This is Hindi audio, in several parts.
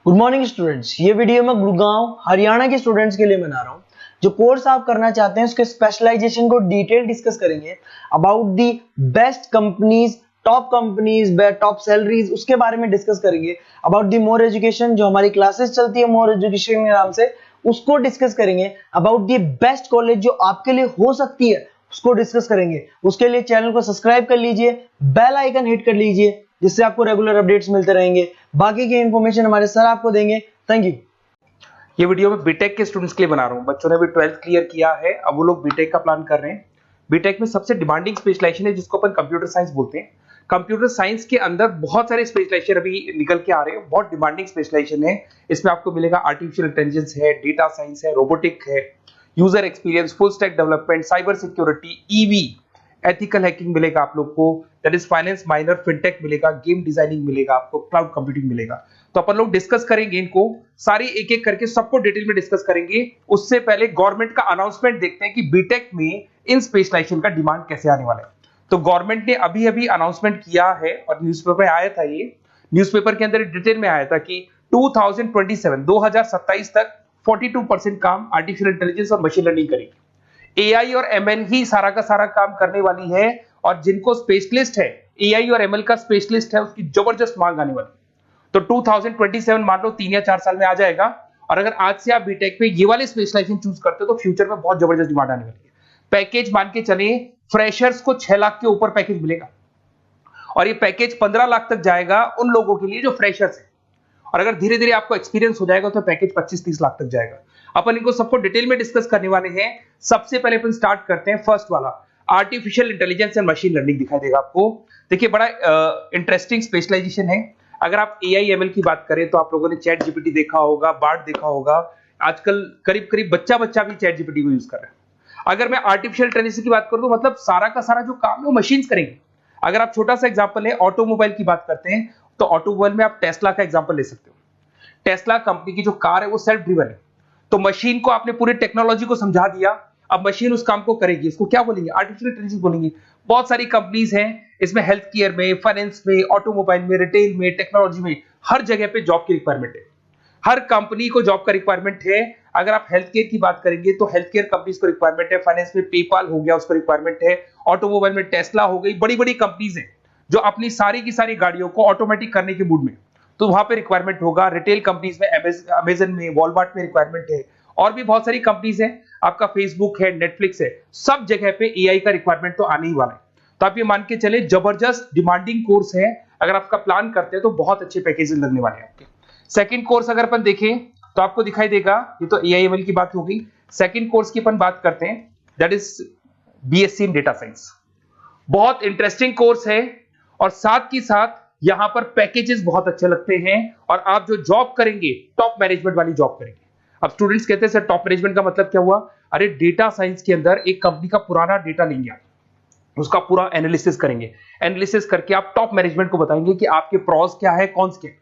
Good morning students. ये वीडियो मैं गुड़गांव हरियाणा के स्टूडेंट्स के लिए बना रहा हूँ। जो कोर्स आप करना चाहते हैं उसके स्पेशलाइजेशन को डिटेल डिस्कस करेंगे। About the best companies, top salaries, उसके बारे में डिस्कस करेंगे। अबाउट दी मोर एजुकेशन, जो हमारी क्लासेस चलती है मोर एजुकेशन के नाम से, उसको डिस्कस करेंगे। अबाउट दी बेस्ट कॉलेज जो आपके लिए हो सकती है उसको डिस्कस करेंगे। उसके लिए चैनल को सब्सक्राइब कर लीजिए, बेल आइकन हिट कर लीजिए, जिससे आपको रेगुलर अपडेट्स मिलते रहेंगे। बाकी की इंफॉर्मेशन हमारे सर आपको देंगे। Thank you. ये वीडियो मैं बीटेक के स्टूडेंट्स के लिए बना रहा हूँ। बच्चों ने भी 12th क्लियर किया है, अब वो लोग बीटेक का प्लान कर रहे हैं। बीटेक में सबसे डिमांडिंग स्पेशलाइजेशन है जिसको अपन कंप्यूटर साइंस बोलते हैं। कंप्यूटर साइंस के अंदर बहुत सारे स्पेशलाइजेशन अभी निकल के आ रहे हैं, बहुत डिमांडिंग स्पेशलाइजेशन है। इसमें आपको मिलेगा आर्टिफिशियल इंटेलिजेंस है, डेटा साइंस है, रोबोटिक है, user experience, full stack development, cyber security, EV, ethical hacking मिलेगा आप लोग को, that is finance minor, fintech मिलेगा, गेम डिजाइनिंग मिलेगा, आपको क्लाउड कंप्यूटिंग मिलेगा। तो अपन लोग डिस्कस करेंगे इनको सारी एक एक करके, सबको डिटेल में डिस्कस करेंगे। उससे पहले गवर्नमेंट का अनाउंसमेंट देखते हैं कि बीटेक में इन स्पेशलाइजेशन का डिमांड कैसे आने वाला है। तो गवर्नमेंट ने अभी अभी अनाउंसमेंट किया है और न्यूज़पेपर में आया था, ये न्यूज़पेपर के अंदर डिटेल में आया था कि 2027 तक 42% काम आर्टिफिशियल इंटेलिजेंस और मशीन लर्निंग करेगी। एआई और एमएल ही सारा का सारा काम करने वाली है, और जिनको स्पेशलिस्ट है, एआई और एमएल का स्पेशलिस्ट है, उसकी जबरदस्त मांग आने वाली है। तो 2027 मान लो 3 या 4 साल में आ जाएगा। और अगर आज से आप बीटेक पे ये वाले स्पेशलाइजेशन चूज करते हो तो फ्यूचर में बहुत जबरदस्त डिमांड आने वाली है। पैकेज मान के चले, फ्रेशर्स को 6 लाख के ऊपर पैकेज मिलेगा, और ये पैकेज 15 लाख तक जाएगा उन लोगों के लिए जो फ्रेशर्स है। और अगर धीरे धीरे आपको एक्सपीरियंस हो जाएगा तो पैकेज 25-30 लाख तक जाएगा। अपन इनको सबको डिटेल में डिस्कस करने वाले हैं। सबसे पहले अपन स्टार्ट करते हैं फर्स्ट वाला, artificial intelligence and machine learning दिखाई देगा आपको। देखिए बड़ा इंटरेस्टिंग स्पेशलाइजेशन है। अगर आप एआई एमएल की बात करें तो आप लोगों ने चैट जीपीटी देखा होगा, बार्ड देखा होगा। आजकल करीब करीब बच्चा भी चैट जीपीटी को यूज कर रहा है। अगर मैं आर्टिफिशियल इंटेलिजेंस की बात करूं तो मतलब सारा का सारा जो काम है वो मशीन्स करेंगे। अगर आप छोटा सा एग्जांपल है, ऑटोमोबाइल की बात करते हैं तो ऑटोमोबाइल में आप टेस्ला का एग्जांपल ले सकते हो। टेस्ला कंपनी की जो कार है वो सेल्फ ड्रिवन है। तो मशीन को आपने पूरी टेक्नोलॉजी को समझा दिया, अब मशीन उस काम को करेगी। इसको क्या बोलेंगे? आर्टिफिशियल इंटेलिजेंस बोलेंगे। बहुत सारी कंपनीज हैं इसमें, हेल्थ केयर में, फाइनेंस में, ऑटोमोबाइल में, रिटेल में, टेक्नोलॉजी में, हर जगह पे जॉब की रिक्वायरमेंट है। हर कंपनी को जॉब का रिक्वायरमेंट है। अगर आप हेल्थ केयर की बात करेंगे तो हेल्थ केयर कंपनीज को रिक्वायरमेंट है, फाइनेंस में पेपाल हो गया उसको रिक्वायरमेंट है, ऑटोमोबाइल में टेस्ला हो गई, बड़ी बड़ी कंपनीज हैं जो अपनी सारी की सारी गाड़ियों को ऑटोमेटिक करने के मूड में, तो वहां पे रिक्वायरमेंट होगा। रिटेल कंपनीज में अमेजन में, वॉलमार्ट में रिक्वायरमेंट है, और भी बहुत सारी कंपनीज हैं, आपका फेसबुक है, नेटफ्लिक्स है, सब जगह पे एआई का रिक्वायरमेंट तो आने ही वाला है। तो आप ये मान के चले जबरदस्त डिमांडिंग कोर्स है। अगर आपका प्लान करते हैं तो बहुत अच्छे पैकेजेस लगने वाले हैं आपके। सेकंड कोर्स अगर अपन देखें तो आपको दिखाई देगा, ये तो एआई एमएल की बात हो गई। सेकंड कोर्स की अपन बात करते हैं, that is BSc in data science. बहुत इंटरेस्टिंग कोर्स है, और साथ ही साथ यहां पर पैकेजेस बहुत अच्छे लगते हैं, और आप जो जॉब करेंगे टॉप मैनेजमेंट वाली जॉब करेंगे। अब स्टूडेंट्स कहते हैं सर टॉप मैनेजमेंट का मतलब क्या हुआ? अरे डेटा साइंस के अंदर एक कंपनी का पुराना डेटा लेंगे आप, उसका पूरा एनालिसिस करेंगे, एनालिसिस करके आप टॉप मैनेजमेंट को बताएंगे कि आपके प्रॉस क्या है, कॉन्स क्या है,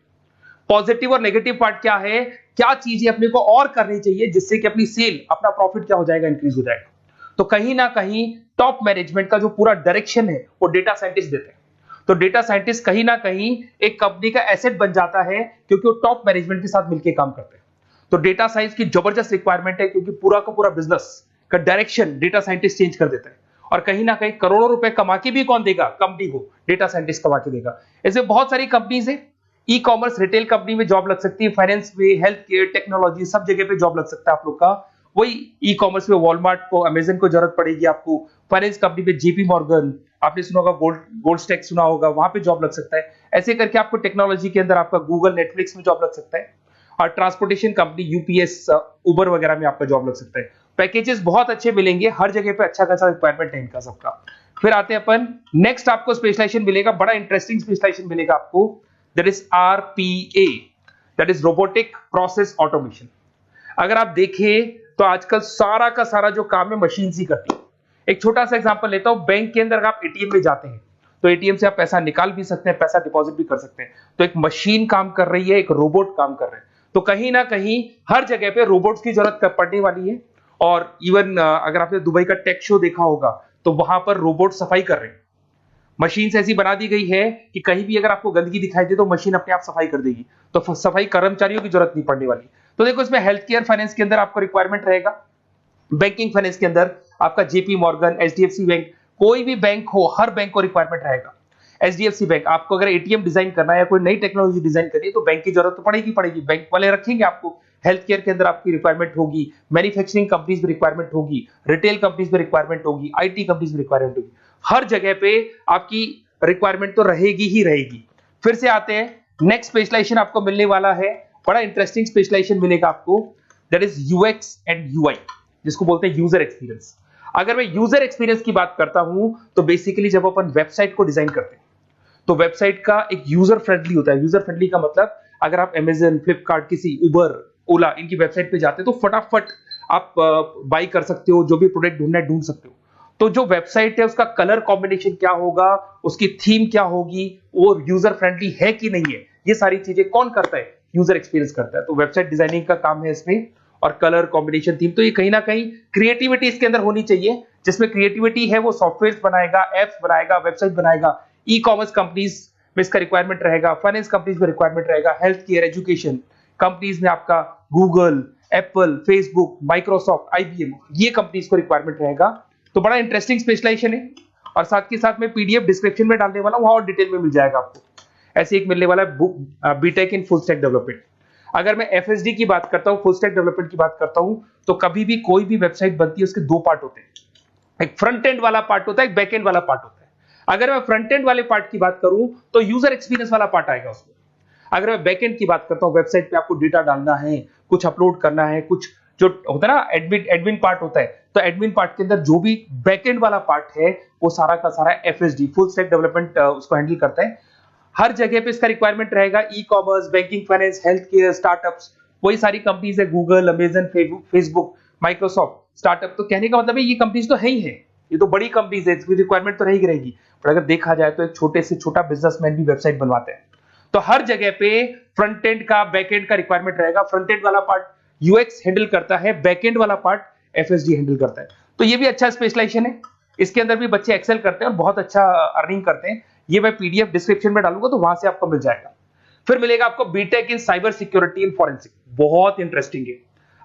पॉजिटिव और नेगेटिव पार्ट क्या है, क्या चीजें अपने को और करनी चाहिए जिससे कि अपनी सेल, अपना प्रॉफिट क्या हो जाएगा, इंक्रीज हो जाएगा। तो कहीं ना कहीं टॉप मैनेजमेंट का जो पूरा डायरेक्शन है वो डेटा साइंटिस्ट देते हैं। तो डेटा साइंटिस्ट कहीं ना कहीं एक कंपनी का एसेट बन जाता है, क्योंकि वो टॉप मैनेजमेंट के साथ मिलकर काम करते हैं। तो डेटा साइंस की जबरदस्त रिक्वायरमेंट है, क्योंकि पूरा का पूरा बिजनेस का डायरेक्शन डेटा साइंटिस्ट चेंज कर देता है। और कहीं ना कहीं करोड़ों रुपए कमा के भी कौन देगा? कंपनी को डेटा साइंटिस्ट कमा के देगा। ऐसे बहुत सारी कंपनीज है, ई कॉमर्स, रिटेल कंपनी में जॉब लग सकती है, फाइनेंस में, हेल्थ केयर, टेक्नोलॉजी, सब जगह पे जॉब लग सकता है आप लोग का। वही ई कॉमर्स में वॉलमार्ट को, अमेजन को जरूरत पड़ेगी आपको। फाइनेंस कंपनी में जेपी मॉर्गन, आपने सुना होगा, गोल्ड स्टैक सुना होगा, वहां पे जॉब लग सकता है। ऐसे करके आपको टेक्नोलॉजी के अंदर आपका गूगल, नेटफ्लिक्स में जॉब लग सकता है। और ट्रांसपोर्टेशन कंपनी, यूपीएस, उबर वगैरह में आपका जॉब लग सकता है। पैकेजेस बहुत अच्छे मिलेंगे, हर जगह पे अच्छा खासा रिक्वायरमेंट है इनका सबका। फिर आते हैं अपन नेक्स्ट, आपको स्पेशलाइजेशन मिलेगा, बड़ा इंटरेस्टिंग स्पेशलाइजेशन मिलेगा आपको, that is RPA, that is robotic process automation. अगर आप देखें तो आजकल सारा का सारा जो काम है मशीन ही करती है। एक छोटा सा एग्जांपल लेता हूं, बैंक के अंदर आप एटीएम में जाते हैं तो एटीएम से आप पैसा निकाल भी सकते हैं, पैसा डिपॉजिट भी कर सकते हैं। तो एक मशीन काम कर रही है, एक रोबोट काम कर रहे हैं। तो कहीं ना कहीं हर जगह पे रोबोट्स की जरूरत पड़ने वाली है। और इवन अगर आपने दुबई का टेक शो देखा होगा तो वहां पर रोबोट सफाई कर रहे हैं। मशीन ऐसी बना दी गई है कि कहीं भी अगर आपको गंदगी दिखाई दे तो मशीन अपने आप सफाई कर देगी, तो सफाई कर्मचारियों की जरूरत नहीं पड़ने वाली। तो देखो इसमें हेल्थ केयर फाइनेंस के अंदर आपको रिक्वायरमेंट रहेगा, बैंकिंग फाइनेंस के अंदर आपका जेपी मॉर्गन, एचडीएफसी बैंक, कोई भी बैंक हो, हर बैंक को रिक्वायरमेंट रहेगा। एचडीएफसी बैंक, आपको अगर एटीएम डिजाइन करना है या कोई नई टेक्नोलॉजी डिजाइन करनी है तो बैंक की जरूरत तो पड़ेगी, बैंक वाले रखेंगे आपको। हेल्थ केयर के अंदर आपकी रिक्वायरमेंट होगी, मैन्युफैक्चरिंग कंपनीज में रिक्वायरमेंट होगी, रिटेल कंपनीज में रिक्वायरमेंट होगी, आईटी कंपनीज में रिक्वायरमेंट होगी, हर जगह पे आपकी रिक्वायरमेंट तो रहेगी ही रहेगी। फिर से आते हैं नेक्स्ट स्पेशलाइजेशन आपको मिलने वाला है, बड़ा इंटरेस्टिंग स्पेशलाइजेशन मिलेगा आपको, that is UX and UI, जिसको बोलते हैं यूजर एक्सपीरियंस। अगर मैं यूजर एक्सपीरियंस की बात करता हूं तो बेसिकली जब अपन वेबसाइट को डिजाइन करते हैं तो वेबसाइट का एक यूजर फ्रेंडली होता है। यूजर फ्रेंडली का मतलब अगर आप अमेजन, फ्लिपकार्ट, किसी उबर, ओला, इनकी वेबसाइट पे जाते हो तो फटाफट आप बाई कर सकते हो, जो भी प्रोडक्ट ढूंढना है ढूंढ सकते हो। तो जो वेबसाइट है उसका कलर कॉम्बिनेशन क्या होगा, उसकी थीम क्या होगी, वो यूजर फ्रेंडली है कि नहीं है, ये सारी चीजें कौन करता है, यूजर एक्सपीरियंस करता है। तो वेबसाइट डिजाइनिंग का काम है इसमें, और कलर कॉम्बिनेशन, थीम, तो ये कहीं ना कहीं क्रिएटिविटी इसके अंदर होनी चाहिए। जिसमें क्रिएटिविटी है वो सॉफ्टवेयर बनाएगा, एप्स बनाएगा, वेबसाइट बनाएगा। ई कॉमर्स कंपनीज में इसका रिक्वायरमेंट रहेगा, फाइनेंस कंपनीज में रिक्वायरमेंट रहेगा, हेल्थ केयर, एजुकेशन कंपनीज में आपका Google, Apple, Facebook, Microsoft, IBM, ये कंपनीज को रिक्वायरमेंट रहेगा। तो बड़ा इंटरेस्टिंग स्पेशलाइजेशन है, और साथ के साथ मैं पीडीएफ डिस्क्रिप्शन में डालने वाला हूं, वहां और डिटेल में मिल जाएगा आपको। ऐसे एक मिलने वाला है BTech in full stack development. अगर मैं एफएसडी की बात करता हूं, फुल स्टैक डेवलपमेंट की बात करता हूं, तो कभी भी कोई भी वेबसाइट बनती है उसके दो पार्ट होते हैं, एक फ्रंट एंड वाला पार्ट होता है, एक बैक एंड वाला पार्ट होता है। अगर मैं फ्रंट एंड वाले पार्ट की बात करूं तो यूजर एक्सपीरियंस वाला पार्ट आएगा उसमें। अगर मैं बैक एंड की बात करता हूं, वेबसाइट पे आपको डेटा डालना है, कुछ अपलोड करना है, कुछ जो होता है ना एडमिन पार्ट होता है, तो एडमिन पार्ट के अंदर जो भी बैक एंड वाला पार्ट है वो सारा का सारा एफएसडी, फुल स्टैक डेवलपमेंट, उसको हैंडल करता है। हर जगह पे इसका रिक्वायरमेंट रहेगा। E commerce, banking, finance, health care, startups, वही सारी कंपनीज है, Google, Amazon, Facebook, Microsoft, startup. तो कहने का मतलब है ये कंपनीज तो है ही है, ये तो बड़ी कंपनीज है, इसकी रिक्वायरमेंट तो रहेगी। पर अगर देखा जाए तो एक छोटे से छोटा बिजनेसमैन भी वेबसाइट बनवाते हैं। तो हर जगह पे फ्रंट एंड का, बैक एंड का रिक्वायरमेंट रहेगा। फ्रंट एंड वाला पार्ट यूएक्स हैंडल करता है, बैक एंड वाला पार्ट एफएसडी हैंडल करता है। तो ये भी अच्छा स्पेशलाइजेशन है, इसके अंदर भी बच्चे एक्सेल करते हैं और बहुत अच्छा अर्निंग करते हैं। ये मैं पीडीएफ डिस्क्रिप्शन में डालूंगा तो वहां से आपको मिल जाएगा। फिर मिलेगा आपको BTech in cyber security and forensic, बहुत इंटरेस्टिंग है।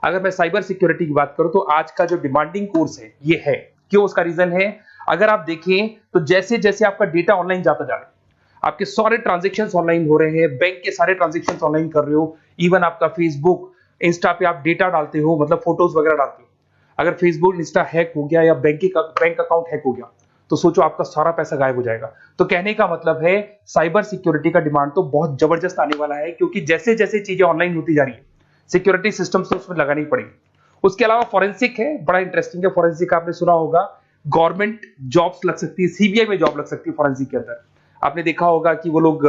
अगर मैं साइबर सिक्योरिटी की बात करूं तो आज का जो डिमांडिंग कोर्स है ये है। क्यों? उसका रीजन है, अगर आप देखें तो जैसे जैसे आपका डेटा ऑनलाइन जाता जा रहा है, आपके सारे ट्रांजेक्शन्स ऑनलाइन हो रहे हैं, बैंक के सारे ट्रांजेक्शन्स ऑनलाइन कर रहे हो, इवन आपका फेसबुक, इंस्टा पे आप डेटा डालते हो, मतलब फोटोज वगैरह डालते हो। अगर फेसबुक, इंस्टा हैक हो गया या बैंक अकाउंट हैक हो गया तो सोचो आपका सारा पैसा गायब हो जाएगा। तो कहने का मतलब है साइबर सिक्योरिटी का डिमांड तो बहुत जबरदस्त आने वाला है, क्योंकि जैसे जैसे चीजें ऑनलाइन होती जा रही है सिक्योरिटी सिस्टम्स तो उसमें लगानी पड़ेगी। उसके अलावा फॉरेंसिक है, बड़ा इंटरेस्टिंग है। फॉरेंसिक आपने सुना होगा, गवर्नमेंट जॉब्स लग सकती है, सीबीआई में जॉब लग सकती है फॉरेंसिक के अंदर। आपने देखा होगा कि वो लोग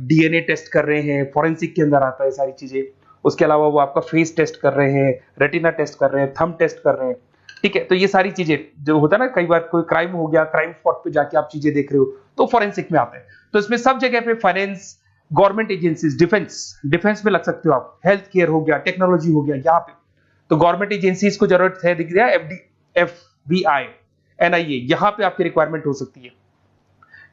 डीएनए टेस्ट कर रहे हैं, फॉरेंसिक के अंदर आता है सारी चीजें। उसके अलावा वो आपका फेस टेस्ट कर रहे हैं, रेटिना टेस्ट कर रहे हैं, थंब टेस्ट कर रहे हैं, ठीक है। तो ये सारी चीजें जो होता है ना, कई बार कोई क्राइम हो गया, क्राइम स्पॉट पे जाके आप चीजें देख रहे हो तो फॉरेंसिक में आता है। तो इसमें सब जगह पे फाइनेंस, गवर्नमेंट एजेंसीज, डिफेंस में लग सकते हो आप, हेल्थ केयर हो गया, टेक्नोलॉजी हो गया, यहाँ पे तो गवर्नमेंट एजेंसीज को जरूरत है, दिख रहा है, एफबीआई, एनआईए, यहाँ पे आपकी रिक्वायरमेंट हो सकती है।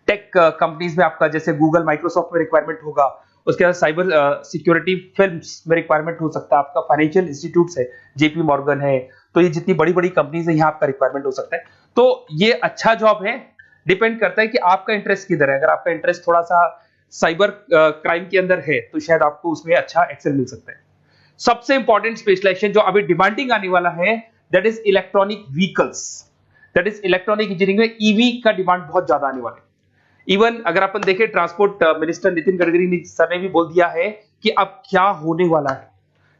टेक कंपनीज में आपका जैसे गूगल, माइक्रोसॉफ्ट में रिक्वायरमेंट होगा। उसके बाद साइबर सिक्योरिटी फिल्म्स में रिक्वायरमेंट हो सकता है आपका, फाइनेंशियल इंस्टीट्यूट्स है, जेपी मॉर्गन है, तो ये जितनी बड़ी बड़ी कंपनीज है यहाँ आपका रिक्वायरमेंट हो सकता है। तो ये अच्छा जॉब है, डिपेंड करता है कि आपका इंटरेस्ट किधर है। अगर आपका इंटरेस्ट थोड़ा सा साइबर क्राइम के अंदर है तो शायद आपको उसमें अच्छा एक्सेल मिल सकता है। सबसे इंपॉर्टेंट स्पेशलाइजेशन जो अभी डिमांडिंग आने वाला है, that is electronic vehicles, that is electronic engineering में ईवी का डिमांड बहुत ज्यादा आने वाला है। इवन अगर अपन देखें, transport minister Nitin Gadkari sir ने भी बोल दिया है कि अब क्या होने वाला है,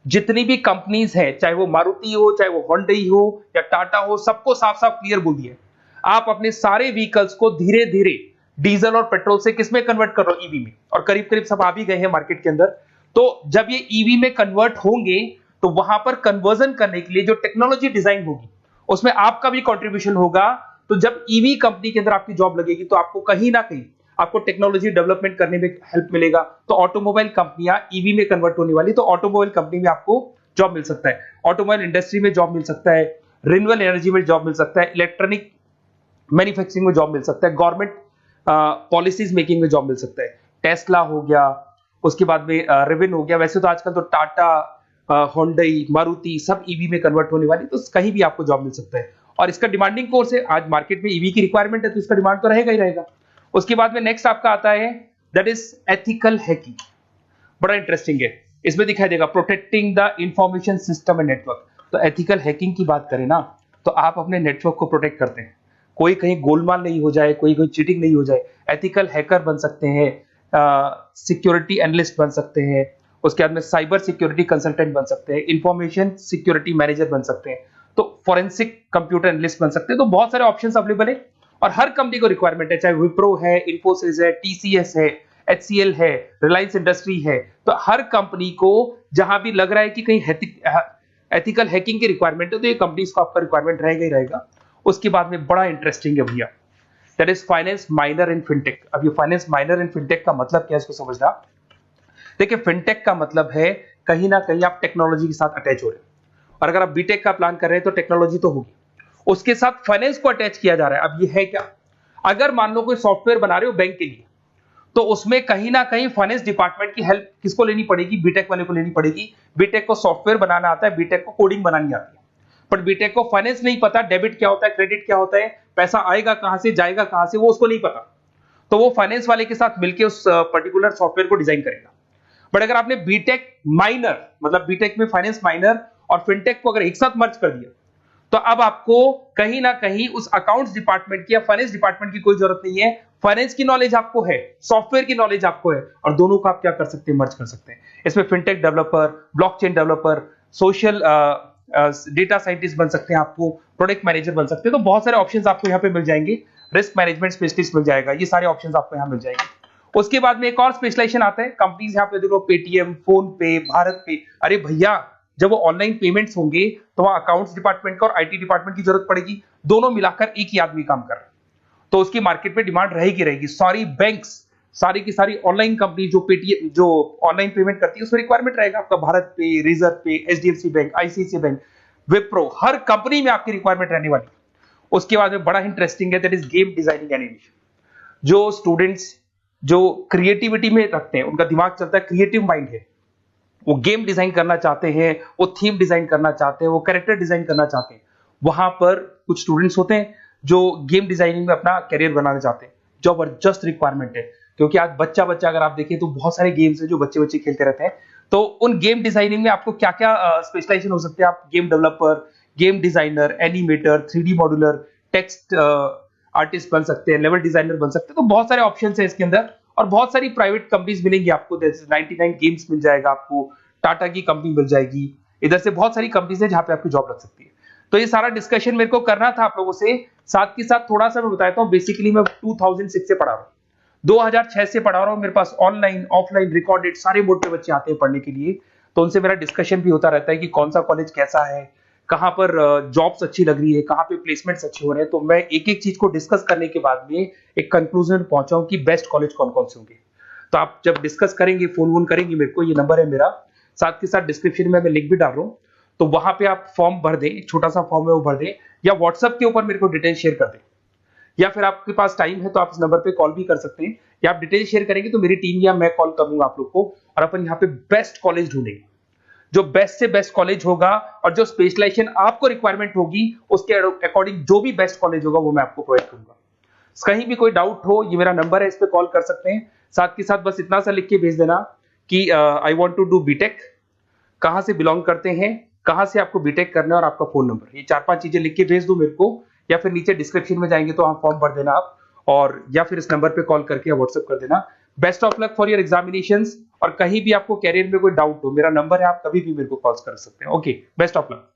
जितनी भी कंपनीज है, चाहे वो मारुति हो, चाहे वो होंडई हो या टाटा हो, सबको साफ साफ क्लियर बोल दिया, आप अपने सारे व्हीकल्स को धीरे धीरे डीजल और पेट्रोल से किसमें कन्वर्ट कर रहे हो, ईवी में। और करीब करीब सब आ भी गए हैं मार्केट के अंदर। तो जब ये ईवी में कन्वर्ट होंगे तो वहां पर कन्वर्जन करने के लिए जो टेक्नोलॉजी डिजाइन होगी उसमें आपका भी कंट्रीब्यूशन होगा। तो जब ईवी कंपनी के अंदर आपकी जॉब लगेगी तो आपको कहीं ना कहीं आपको टेक्नोलॉजी डेवलपमेंट करने में हेल्प मिलेगा। तो ऑटोमोबाइल कंपनियां ईवी में कन्वर्ट होने वाली, तो ऑटोमोबाइल कंपनी में आपको जॉब मिल सकता है, ऑटोमोबाइल इंडस्ट्री में जॉब मिल सकता है, रिन्यूएबल एनर्जी में जॉब मिल सकता है, इलेक्ट्रॉनिक मैन्युफैक्चरिंग में जॉब मिल सकता है, गवर्नमेंट पॉलिसीज मेकिंग में जॉब मिल सकता है। टेस्ला हो गया, उसके बाद में रिविन हो गया। वैसे तो आजकल तो टाटा, होंडई, मारुति सब ईवी में कन्वर्ट होने वाली, तो कहीं भी आपको जॉब मिल सकता है। और इसका डिमांडिंग कोर्स है, आज मार्केट में ईवी की रिक्वायरमेंट है तो इसका डिमांड तो रहेगा ही रहेगा। उसके बाद में नेक्स्ट आपका आता है दैट इज एथिकल हैकिंग। बड़ा इंटरेस्टिंग है, इसमें दिखाई देगा protecting the information system and network. तो एथिकल हैकिंग की बात करें ना, तो आप अपने नेटवर्क को प्रोटेक्ट करते हैं, कोई कहीं गोलमाल नहीं हो जाए, कोई चीटिंग नहीं हो जाए। एथिकल हैकर बन सकते हैं, सिक्योरिटी एनालिस्ट बन सकते हैं, उसके बाद में साइबर सिक्योरिटी कंसल्टेंट बन सकते हैं, इंफॉर्मेशन सिक्योरिटी मैनेजर बन सकते हैं, तो फॉरेंसिक कंप्यूटर एनालिस्ट बन सकते हैं। तो बहुत सारे ऑप्शंस अवेलेबल है और हर कंपनी को रिक्वायरमेंट है, चाहे विप्रो है, इन्फोसिस है, टीसीएस है, HCL है, रिलायंस इंडस्ट्री है। तो हर कंपनी को जहां भी लग रहा है कि कहीं एथिकल हैकिंग की रिक्वायरमेंट है तो ये कंपनीज को आपका रिक्वायरमेंट रहेगा ही रहेगा। उसके बाद में बड़ा इंटरेस्टिंग है भैया, that is finance minor in fintech. अब ये फाइनेंस माइनर इन फिनटेक का मतलब क्या है, इसको समझना। देखिए, फिनटेक का मतलब है कहीं ना कहीं आप टेक्नोलॉजी के साथ अटैच हो रहे हैं, और अगर आप बीटेक का प्लान कर रहे हैं तो टेक्नोलॉजी तो होगी, उसके साथ फाइनेंस को अटैच किया जा रहा है। अब ये है क्या, अगर मान लो कोई सॉफ्टवेयर बना रहे हो बैंक के लिए, तो उसमें कहीं ना कहीं फाइनेंस डिपार्टमेंट की हेल्प किसको लेनी पड़ेगी, बीटेक वाले को लेनी पड़ेगी। बीटेक को सॉफ्टवेयर बनाना आता है, बीटेक को कोडिंग बनानी आती है, बट बीटेक को फाइनेंस नहीं पता, डेबिट क्या होता है, क्रेडिट क्या होता है, पैसा आएगा कहां से, जाएगा कहां से, वो उसको नहीं पता। तो वो फाइनेंस वाले के साथ मिलकर उस पर्टिकुलर सॉफ्टवेयर को डिजाइन करेगा। बट अगर आपने बीटेक माइनर, मतलब बीटेक में फाइनेंस माइनर और फिनटेक को अगर एक साथ मर्ज कर दिया, तो अब आपको कहीं ना कहीं उस अकाउंट्स डिपार्टमेंट की या फाइनेंस डिपार्टमेंट की कोई जरूरत नहीं है। फाइनेंस की नॉलेज आपको है, सॉफ्टवेयर की नॉलेज आपको है, और दोनों को आप क्या कर सकते हैं, मर्ज कर सकते हैं। इसमें fintech developer, blockchain developer, social data scientist बन सकते हैं, आपको प्रोडक्ट मैनेजर बन सकते हैं। तो बहुत सारे ऑप्शंस आपको यहाँ पे मिल जाएंगे, रिस्क मैनेजमेंट स्पेशलिस्ट मिल जाएगा, ये सारे ऑप्शंस आपको यहाँ मिल जाएंगे। उसके बाद में एक और स्पेशलाइजेशन आता है, कंपनीज यहाँ पे देखो, पेटीएम, फोन पे, भारत पे। अरे भैया, जब वो ऑनलाइन पेमेंट्स होंगे तो वहां अकाउंट्स डिपार्टमेंट का और आईटी डिपार्टमेंट की जरूरत पड़ेगी, दोनों मिलाकर एक ही आदमी काम कर रहा है, तो उसकी मार्केट में डिमांड रहेगी रहेगी। सारी बैंक्स, सारी की सारी ऑनलाइन कंपनी जो पेटीएम, जो ऑनलाइन पेमेंट करती है, उसमें रिक्वायरमेंट रहेगा आपका भारत पे, Razorpay, HDFC bank, ICICI bank, Wipro, हर कंपनी में आपकी रिक्वायरमेंट रहने वाली। उसके बाद में बड़ा इंटरेस्टिंग है, that is game designing animation. जो स्टूडेंट्स जो क्रिएटिविटी में रखते हैं, उनका दिमाग चलता है, क्रिएटिव माइंड है, वो गेम डिजाइन करना चाहते हैं, वो थीम डिजाइन करना चाहते हैं, वो कैरेक्टर डिजाइन करना चाहते हैं, वहां पर कुछ स्टूडेंट्स होते हैं जो गेम डिजाइनिंग में अपना करियर बनाना चाहते हैं। जबरदस्त रिक्वायरमेंट है, क्योंकि आज बच्चा अगर आप देखें तो बहुत सारे गेम्स हैं जो बच्चे खेलते रहते हैं। तो उन गेम डिजाइनिंग में आपको क्या क्या स्पेशलाइजेशन हो सकते हैं, आप game developer, game designer, animator, 3D modular, text artist बन सकते हैं, लेवल डिजाइनर बन सकते हैं। तो बहुत सारे ऑप्शंस हैं इसके अंदर, और बहुत सारी प्राइवेट कंपनीज मिलेंगी आपको, जैसे 99 गेम्स मिल जाएगा आपको, टाटा की कंपनी मिल जाएगी, इधर से बहुत सारी कंपनीज है जहां पे आपकी जॉब लग सकती है। तो ये सारा डिस्कशन मेरे को करना था आप लोगों से, साथ के साथ थोड़ा सा मैं बताता हूँ। बेसिकली मैं 2006 से पढ़ा रहा हूँ, 2006 से पढ़ा रहा हूँ। मेरे पास ऑनलाइन, ऑफलाइन, रिकॉर्डेड सारे बोर्ड पे बच्चे आते हैं पढ़ने के लिए, तो उनसे मेरा डिस्कशन भी होता रहता है कि कौन सा कॉलेज कैसा है, कहां पर जॉब्स अच्छी लग रही है, कहां पे प्लेसमेंट्स अच्छे हो रहे हैं। तो मैं एक एक चीज को डिस्कस करने के बाद में एक कंक्लूजन पहुंचा हूं कि बेस्ट कॉलेज कौन कौन से होंगे। तो आप जब डिस्कस करेंगे, फोन करेंगे मेरे को, ये नंबर है मेरा, साथ के साथ डिस्क्रिप्शन में मैं लिंक भी डाल रहा हूँ, तो वहां पे आप फॉर्म भर दें, एक छोटा सा फॉर्म है वो भर दें, या व्हाट्सएप के ऊपर मेरे को डिटेल शेयर कर दें, या फिर आपके पास टाइम है तो आप इस नंबर पे कॉल भी कर सकते हैं, या आप डिटेल शेयर करेंगे तो मेरी टीम या मैं कॉल करूंगा आप लोग को, और अपन यहाँ पे बेस्ट कॉलेज ढूंढेंगे, जो बेस्ट से बेस्ट कॉलेज होगा, और जो स्पेशलाइजेशन आपको रिक्वायरमेंट होगी उसके अकॉर्डिंग जो भी बेस्ट कॉलेज होगा वो मैं आपको प्रोवाइड करूंगा। कहीं भी कोई डाउट हो, ये मेरा नंबर है, इस पे कॉल कर सकते हैं। साथ के साथ बस इतना सा लिख के भेज देना कि I want to do BTech, कहां से बिलोंग करते हैं, कहां से आपको बीटेक करना है, और आपका फोन नंबर, ये 4-5 चीजें लिख के भेज दो मेरे को, या फिर नीचे डिस्क्रिप्शन में जाएंगे तो आप फॉर्म भर देना आप, और या फिर इस नंबर पे कॉल करके या व्हाट्सएप कर देना। Best of luck for your examinations, और कहीं भी आपको कैरियर में कोई डाउट हो, मेरा नंबर है, आप कभी भी मेरे को कॉल कर सकते हैं। Okay, best of luck.